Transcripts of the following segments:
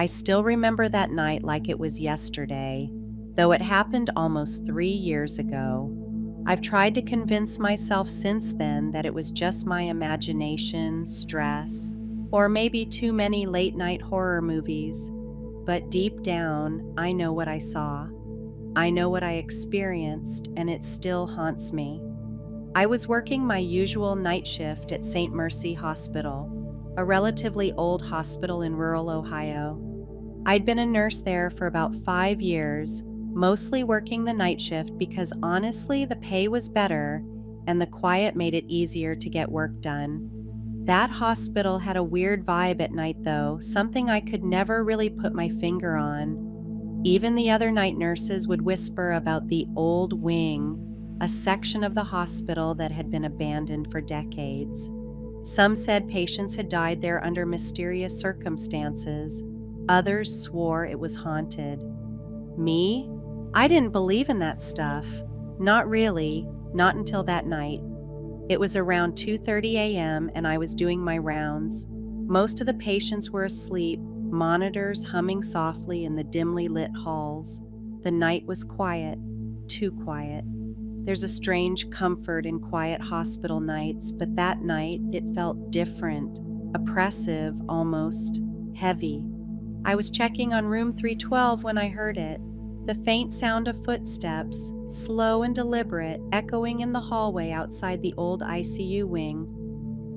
I still remember that night like it was yesterday, though it happened almost 3 years ago. I've tried to convince myself since then that it was just my imagination, stress, or maybe too many late-night horror movies. But deep down, I know what I saw. I know what I experienced, and it still haunts me. I was working my usual night shift at St. Mercy Hospital, a relatively old hospital in rural Ohio. I'd been a nurse there for about 5 years, mostly working the night shift because honestly the pay was better and the quiet made it easier to get work done. That hospital had a weird vibe at night though, something I could never really put my finger on. Even the other night nurses would whisper about the old wing, a section of the hospital that had been abandoned for decades. Some said patients had died there under mysterious circumstances. Others swore it was haunted. Me? I didn't believe in that stuff. Not really, not until that night. It was around 2:30 a.m. and I was doing my rounds. Most of the patients were asleep, monitors humming softly in the dimly lit halls. The night was quiet, too quiet. There's a strange comfort in quiet hospital nights, but that night it felt different, oppressive almost, heavy. I was checking on room 312 when I heard it. The faint sound of footsteps, slow and deliberate, echoing in the hallway outside the old ICU wing.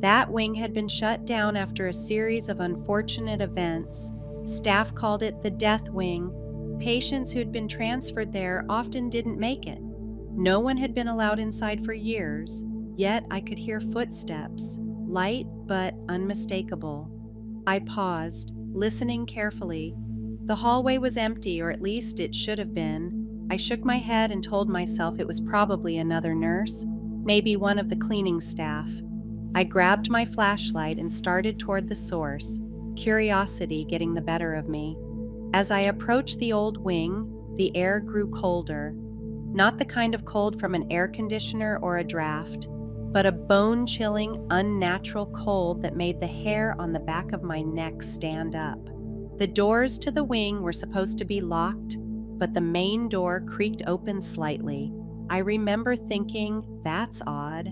That wing had been shut down after a series of unfortunate events. Staff called it the death wing. Patients who'd been transferred there often didn't make it. No one had been allowed inside for years, yet I could hear footsteps, light but unmistakable. I paused, listening carefully. The hallway was empty, or at least it should have been. I shook my head and told myself it was probably another nurse, maybe one of the cleaning staff. I grabbed my flashlight and started toward the source, curiosity getting the better of me. As I approached the old wing, the air grew colder. Not the kind of cold from an air conditioner or a draft, but a bone-chilling, unnatural cold that made the hair on the back of my neck stand up. The doors to the wing were supposed to be locked, but the main door creaked open slightly. I remember thinking, that's odd.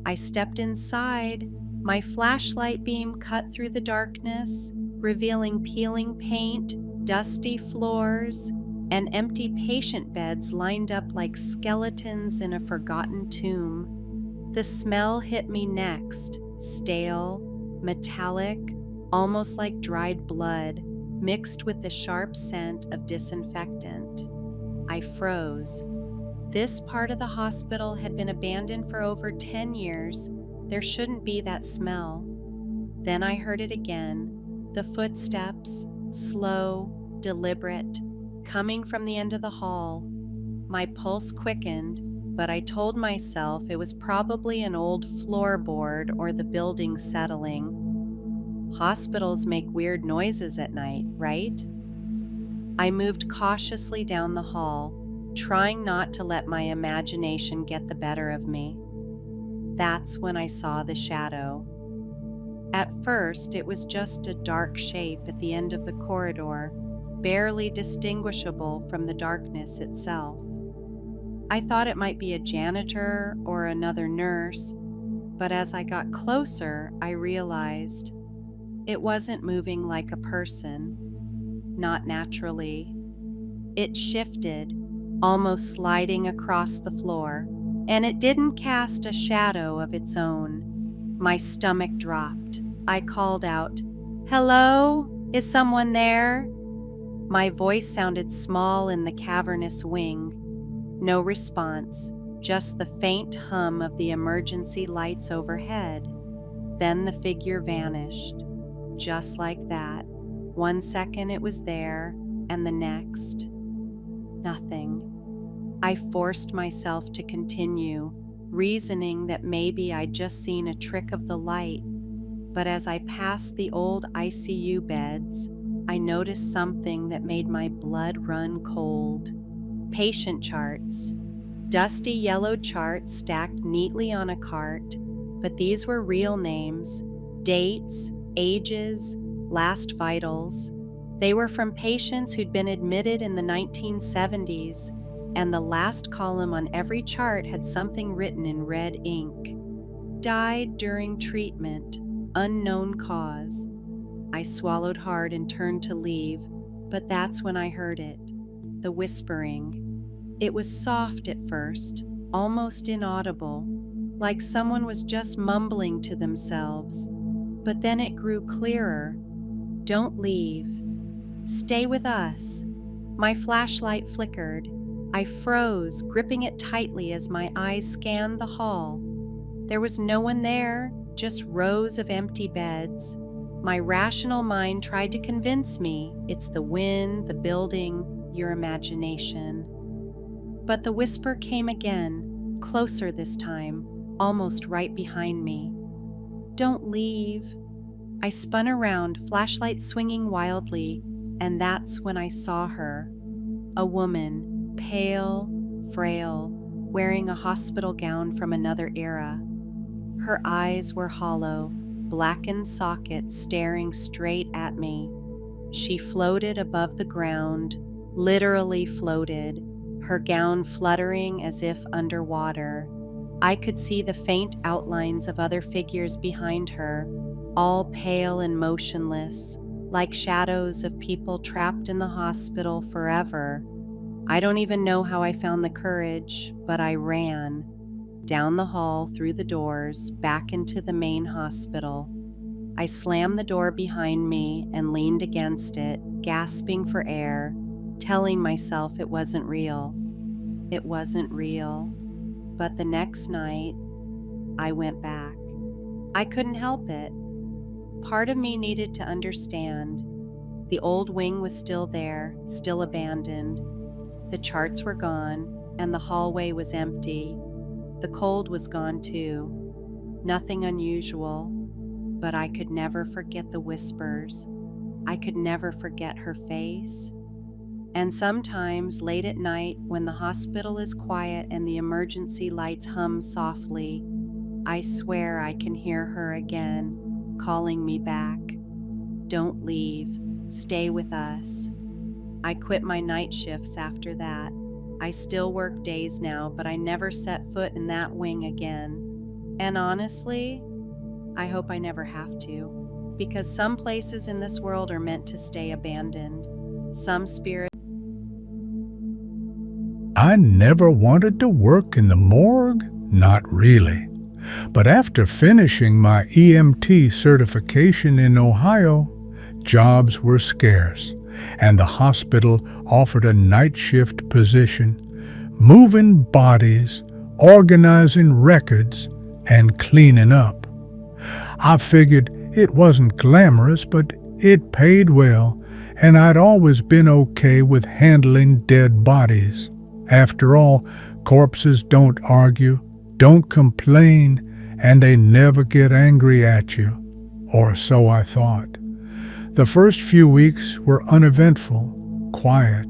I stepped inside. My flashlight beam cut through the darkness, revealing peeling paint, dusty floors, and empty patient beds lined up like skeletons in a forgotten tomb. The smell hit me next, stale, metallic, almost like dried blood, mixed with the sharp scent of disinfectant. I froze. This part of the hospital had been abandoned for over 10 years. There shouldn't be that smell. Then I heard it again, the footsteps, slow, deliberate, coming from the end of the hall. My pulse quickened, but I told myself it was probably an old floorboard or the building settling. Hospitals make weird noises at night, right? I moved cautiously down the hall, trying not to let my imagination get the better of me. That's when I saw the shadow. At first, it was just a dark shape at the end of the corridor, barely distinguishable from the darkness itself. I thought it might be a janitor or another nurse, but as I got closer, I realized it wasn't moving like a person, not naturally. It shifted, almost sliding across the floor, and it didn't cast a shadow of its own. My stomach dropped. I called out, "Hello? Is someone there?" My voice sounded small in the cavernous wing. No response, just the faint hum of the emergency lights overhead. Then the figure vanished. Just like that. 1 second it was there, and the next, nothing. I forced myself to continue, reasoning that maybe I'd just seen a trick of the light. But as I passed the old ICU beds, I noticed something that made my blood run cold. Patient charts. Dusty yellow charts stacked neatly on a cart, but these were real names, dates, ages, last vitals. They were from patients who'd been admitted in the 1970s, and the last column on every chart had something written in red ink. Died during treatment, unknown cause. I swallowed hard and turned to leave, but that's when I heard it, the whispering. It was soft at first, almost inaudible, like someone was just mumbling to themselves. But then it grew clearer. Don't leave. Stay with us. My flashlight flickered. I froze, gripping it tightly as my eyes scanned the hall. There was no one there, just rows of empty beds. My rational mind tried to convince me it's the wind, the building, your imagination. But the whisper came again, closer this time, almost right behind me. Don't leave. I spun around, flashlight swinging wildly, and that's when I saw her. A woman, pale, frail, wearing a hospital gown from another era. Her eyes were hollow, blackened sockets staring straight at me. She floated above the ground, literally floated, her gown fluttering as if underwater. I could see the faint outlines of other figures behind her, all pale and motionless, like shadows of people trapped in the hospital forever. I don't even know how I found the courage, but I ran. Down the hall, through the doors, back into the main hospital. I slammed the door behind me and leaned against it, gasping for air, telling myself it wasn't real. It wasn't real. But the next night, I went back. I couldn't help it. Part of me needed to understand. The old wing was still there, still abandoned. The charts were gone, and the hallway was empty. The cold was gone too. Nothing unusual, but I could never forget the whispers. I could never forget her face. And sometimes, late at night, when the hospital is quiet and the emergency lights hum softly, I swear I can hear her again, calling me back. Don't leave. Stay with us. I quit my night shifts after that. I still work days now, but I never set foot in that wing again. And honestly, I hope I never have to, because some places in this world are meant to stay abandoned. Some spirits. I never wanted to work in the morgue, not really. But after finishing my EMT certification in Ohio, jobs were scarce, and the hospital offered a night shift position, moving bodies, organizing records, and cleaning up. I figured it wasn't glamorous, but it paid well, and I'd always been okay with handling dead bodies. After all, corpses don't argue, don't complain, and they never get angry at you. Or so I thought. The first few weeks were uneventful, quiet,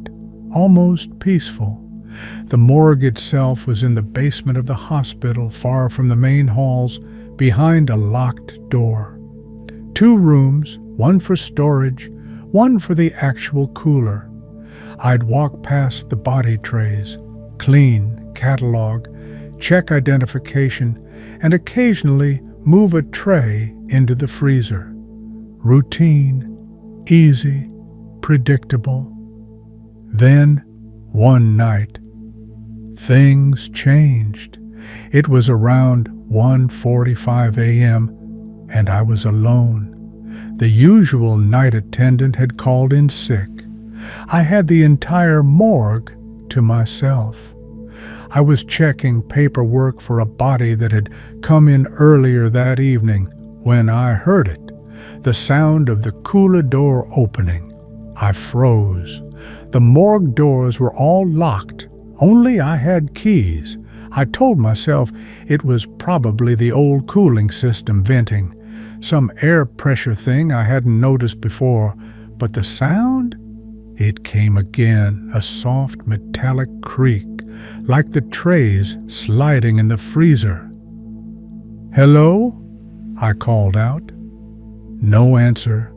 almost peaceful. The morgue itself was in the basement of the hospital, far from the main halls, behind a locked door. 2 rooms, one for storage, one for the actual cooler. I'd walk past the body trays, clean, catalog, check identification, and occasionally move a tray into the freezer. Routine, easy, predictable. Then, one night, things changed. It was around 1:45 a.m., and I was alone. The usual night attendant had called in sick. I had the entire morgue to myself. I was checking paperwork for a body that had come in earlier that evening when I heard it, the sound of the cooler door opening. I froze. The morgue doors were all locked. Only I had keys. I told myself it was probably the old cooling system venting, some air pressure thing I hadn't noticed before, but the sound? It came again, a soft metallic creak, like the trays sliding in the freezer. "Hello?" I called out. No answer,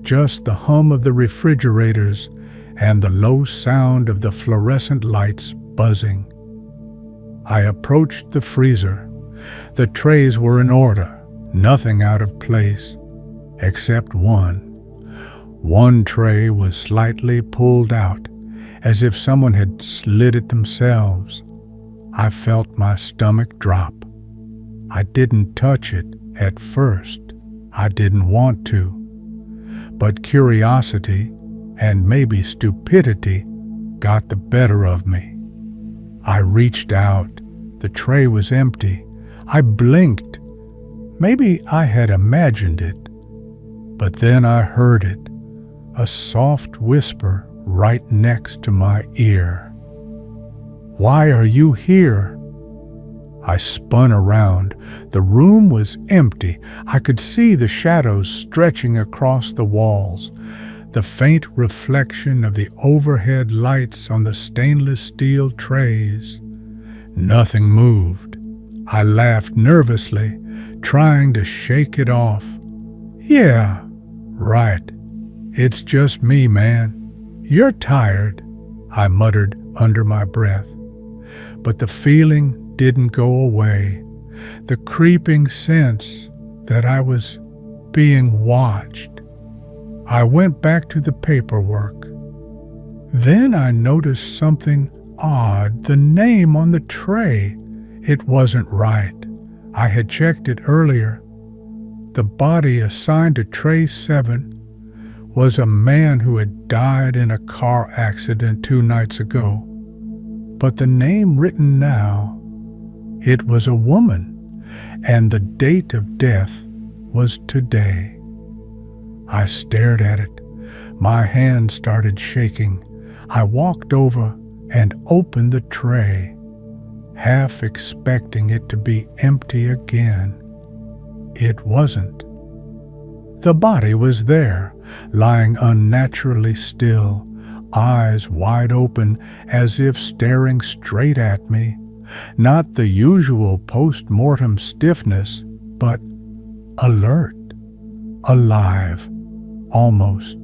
just the hum of the refrigerators and the low sound of the fluorescent lights buzzing. I approached the freezer. The trays were in order, nothing out of place, except one. One tray was slightly pulled out, as if someone had slid it themselves. I felt my stomach drop. I didn't touch it at first. I didn't want to. But curiosity and maybe stupidity got the better of me. I reached out. The tray was empty. I blinked. Maybe I had imagined it. But then I heard it, a soft whisper right next to my ear. "Why are you here?" I spun around. The room was empty. I could see the shadows stretching across the walls, the faint reflection of the overhead lights on the stainless steel trays. Nothing moved. I laughed nervously, trying to shake it off. "Yeah, right. It's just me, man. You're tired," I muttered under my breath. But the feeling didn't go away. The creeping sense that I was being watched. I went back to the paperwork. Then I noticed something odd. The name on the tray. It wasn't right. I had checked it earlier. The body assigned to tray 7 was a man who had died in a car accident 2 nights ago. But the name written now, it was a woman, and the date of death was today. I stared at it. My hand started shaking. I walked over and opened the tray, half expecting it to be empty again. It wasn't. The body was there, lying unnaturally still, eyes wide open as if staring straight at me. Not the usual post-mortem stiffness, but alert, alive, almost.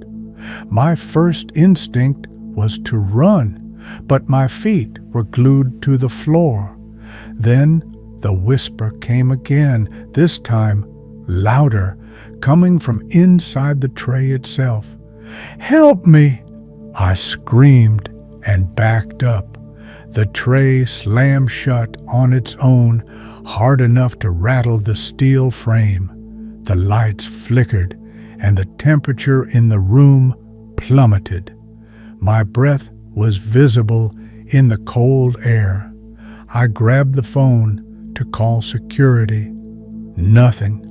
My first instinct was to run, but my feet were glued to the floor. Then the whisper came again, this time louder, coming from inside the tray itself. "Help me!" I screamed and backed up. The tray slammed shut on its own, hard enough to rattle the steel frame. The lights flickered, and the temperature in the room plummeted. My breath was visible in the cold air. I grabbed the phone to call security. Nothing.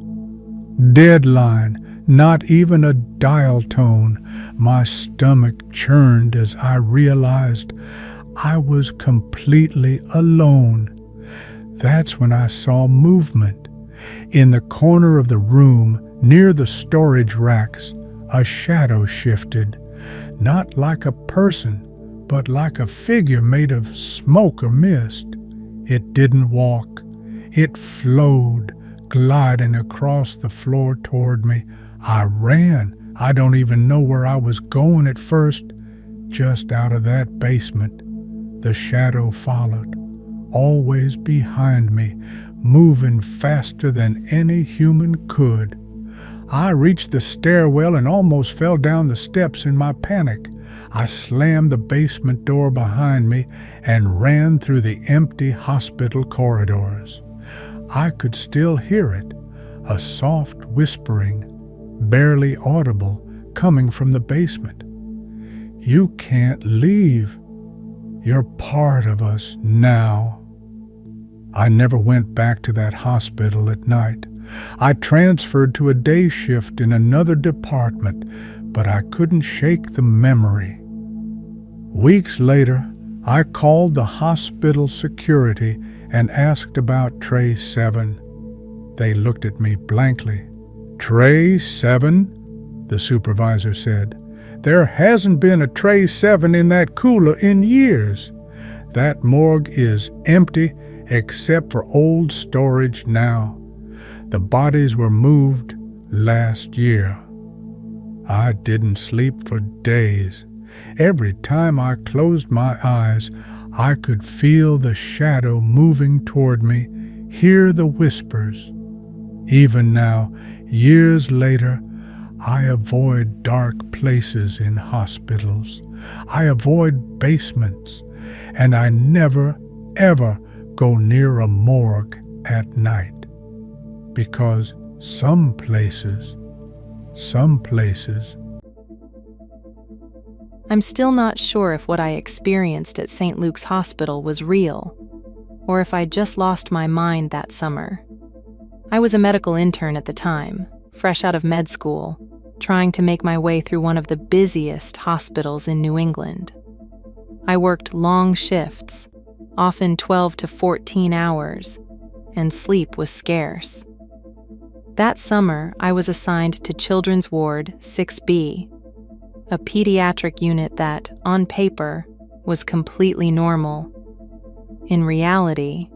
Dead line, not even a dial tone. My stomach churned as I realized I was completely alone. That's when I saw movement. In the corner of the room, near the storage racks, a shadow shifted, not like a person, but like a figure made of smoke or mist. It didn't walk. It flowed, gliding across the floor toward me. I ran. I don't even know where I was going at first. Just out of that basement. The shadow followed, always behind me, moving faster than any human could. I reached the stairwell and almost fell down the steps in my panic. I slammed the basement door behind me and ran through the empty hospital corridors. I could still hear it, a soft whispering, barely audible, coming from the basement. "You can't leave. You're part of us now." I never went back to that hospital at night. I transferred to a day shift in another department, but I couldn't shake the memory. Weeks later, I called the hospital security and asked about Tray 7. They looked at me blankly. "Tray 7?" the supervisor said. "There hasn't been a Tray 7 in that cooler in years. That morgue is empty except for old storage now. The bodies were moved last year." I didn't sleep for days. Every time I closed my eyes, I could feel the shadow moving toward me, hear the whispers. Even now, years later, I avoid dark places in hospitals. I avoid basements, and I never, ever go near a morgue at night. Because some places. I'm still not sure if what I experienced at St. Luke's Hospital was real, or if I'd just lost my mind that summer. I was a medical intern at the time, fresh out of med school, trying to make my way through one of the busiest hospitals in New England. I worked long shifts, often 12 to 14 hours, and sleep was scarce. That summer, I was assigned to Children's Ward 6B, a pediatric unit that, on paper, was completely normal. In reality,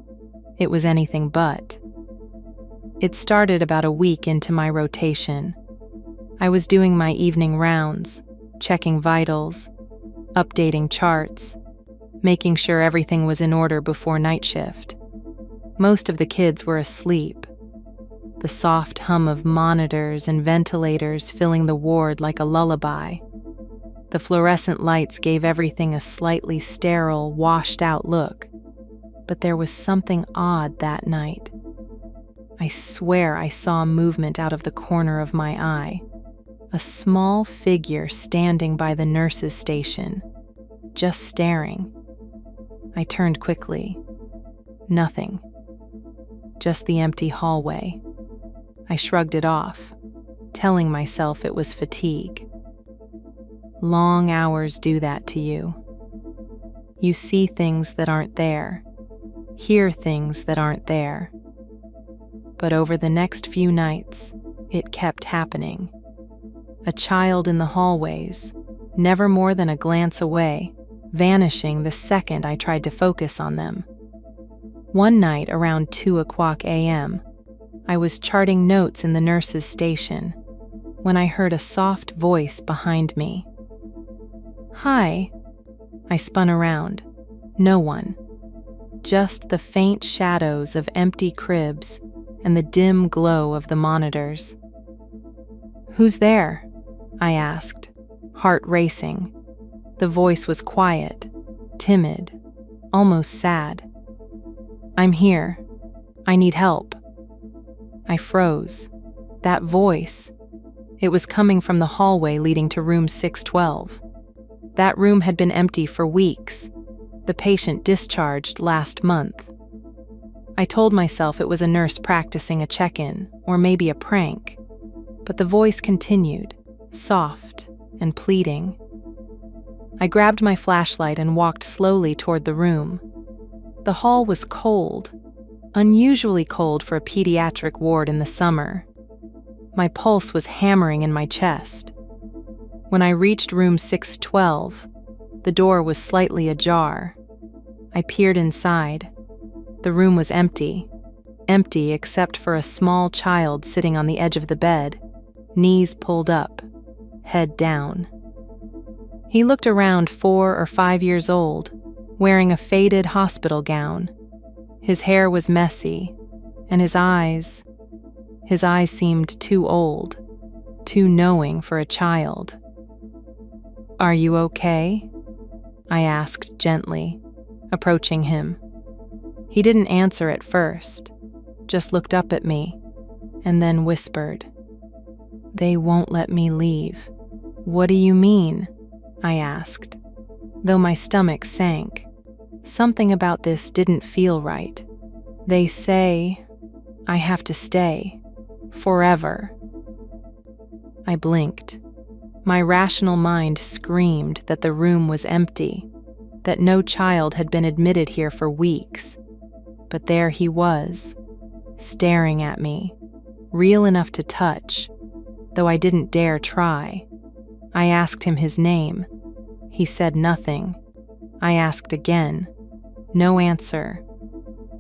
it was anything but. It started about a week into my rotation. I was doing my evening rounds, checking vitals, updating charts, making sure everything was in order before night shift. Most of the kids were asleep, the soft hum of monitors and ventilators filling the ward like a lullaby. The fluorescent lights gave everything a slightly sterile, washed-out look. But there was something odd that night. I swear I saw movement out of the corner of my eye. A small figure standing by the nurse's station, just staring. I turned quickly. Nothing. Just the empty hallway. I shrugged it off, telling myself it was fatigue. Long hours do that to you. You see things that aren't there, hear things that aren't there. But over the next few nights, it kept happening. A child in the hallways, never more than a glance away, vanishing the second I tried to focus on them. One night around 2:00 a.m., I was charting notes in the nurse's station when I heard a soft voice behind me. "Hi." I spun around. No one. Just the faint shadows of empty cribs and the dim glow of the monitors. "Who's there?" I asked, heart racing. The voice was quiet, timid, almost sad. "I'm here. I need help." I froze. That voice. It was coming from the hallway leading to room 612. That room had been empty for weeks. The patient discharged last month. I told myself it was a nurse practicing a check-in, or maybe a prank. But the voice continued, soft and pleading. I grabbed my flashlight and walked slowly toward the room. The hall was cold, unusually cold for a pediatric ward in the summer. My pulse was hammering in my chest. When I reached room 612, the door was slightly ajar. I peered inside. The room was empty except for a small child sitting on the edge of the bed, knees pulled up, head down. He looked around 4 or 5 years old, wearing a faded hospital gown. His hair was messy, and his eyes seemed too old, too knowing for a child. "Are you okay?" I asked gently, approaching him. He didn't answer at first, just looked up at me, and then whispered, "They won't let me leave." "What do you mean?" I asked, though my stomach sank. Something about this didn't feel right. "They say I have to stay, forever." I blinked. My rational mind screamed that the room was empty, that no child had been admitted here for weeks. But there he was, staring at me, real enough to touch, though I didn't dare try. I asked him his name. He said nothing. I asked again. No answer.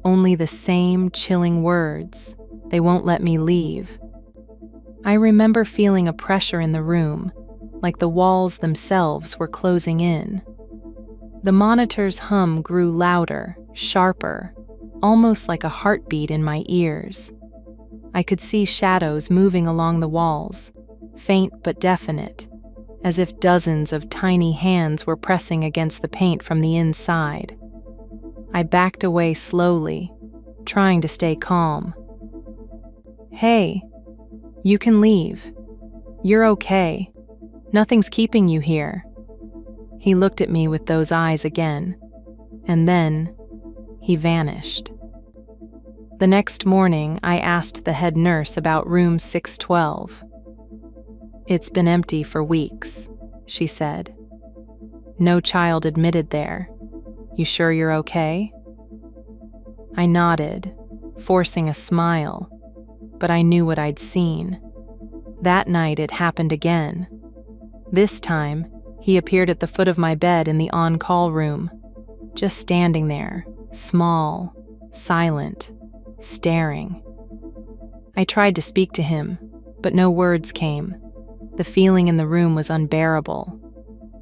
Only the same chilling words. "They won't let me leave." I remember feeling a pressure in the room, like the walls themselves were closing in. The monitor's hum grew louder, sharper, almost like a heartbeat in my ears. I could see shadows moving along the walls, faint but definite, as if dozens of tiny hands were pressing against the paint from the inside. I backed away slowly, trying to stay calm. "Hey, you can leave. You're okay. Nothing's keeping you here." He looked at me with those eyes again, and then he vanished. The next morning, I asked the head nurse about room 612. "It's been empty for weeks," she said. "No child admitted there. You sure you're okay?" I nodded, forcing a smile, but I knew what I'd seen. That night it happened again. This time, he appeared at the foot of my bed in the on-call room, just standing there, small, silent, staring. I tried to speak to him, but no words came. The feeling in the room was unbearable.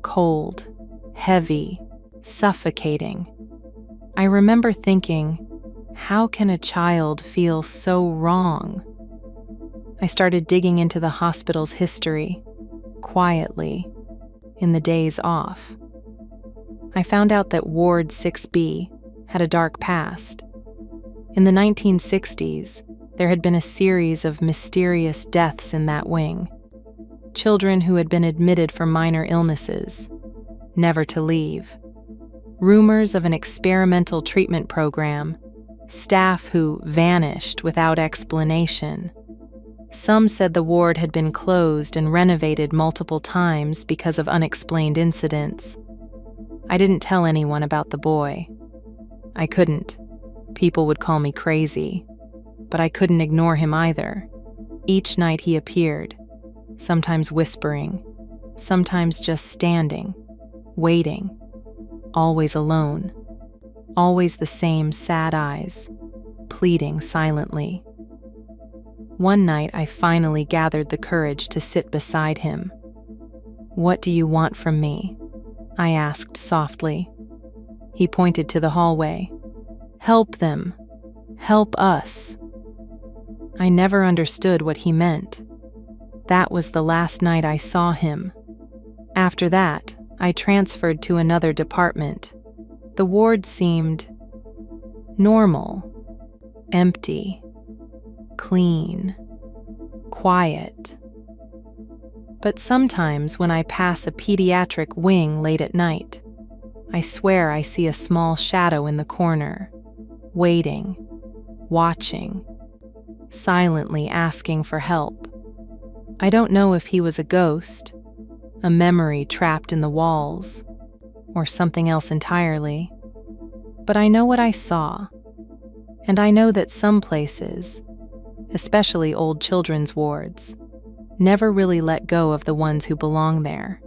Cold, heavy, suffocating. I remember thinking, how can a child feel so wrong? I started digging into the hospital's history, quietly, in the days off. I found out that Ward 6B had a dark past. In the 1960s, there had been a series of mysterious deaths in that wing. Children who had been admitted for minor illnesses, never to leave. Rumors of an experimental treatment program, staff who vanished without explanation. Some said the ward had been closed and renovated multiple times because of unexplained incidents. I didn't tell anyone about the boy. I couldn't. People would call me crazy, but I couldn't ignore him either. Each night he appeared, sometimes whispering, sometimes just standing, waiting, always alone, always the same sad eyes, pleading silently. One night I finally gathered the courage to sit beside him. "What do you want from me?" I asked softly. He pointed to the hallway. "Help them. Help us." I never understood what he meant. That was the last night I saw him. After that, I transferred to another department. The ward seemed normal, empty, clean, quiet. But sometimes when I pass a pediatric wing late at night, I swear I see a small shadow in the corner, waiting, watching, silently asking for help. I don't know if he was a ghost, a memory trapped in the walls, or something else entirely. But I know what I saw, and I know that some places, especially old children's wards, never really let go of the ones who belong there.